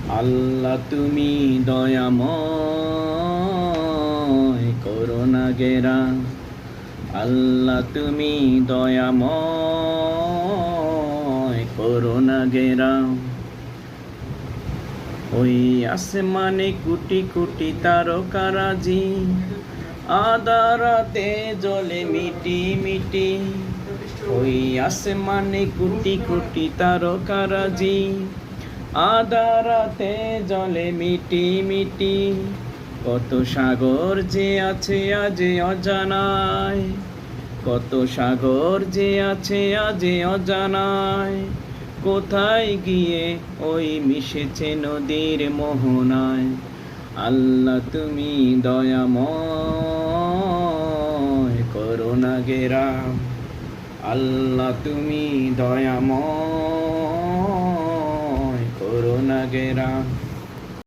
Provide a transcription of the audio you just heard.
আল্লাহ তুমি দয়াময়, করুণা গেরা। আল্লাহ তুমি দয়াময়, করুণা গেরা। ওই আসমানে কোটি কোটি তারকারাজি, আধা রাতে জ্বলে মিটি মিটি। ওই আসমানে কোটি কোটি তারকারাজি, আধা রাতে জ্বলে মিটি মিটি। কত সাগর যে আছে আজ অজানায়, কত সাগর যে আছে আজ অজানায়। কোথায় গিয়ে ওই মিশেছে নদীর মোহনায়। আল্লাহ তুমি দয়াময়, করুণা গেরা। আল্লাহ তুমি দয়াময়, করুণা গেরা।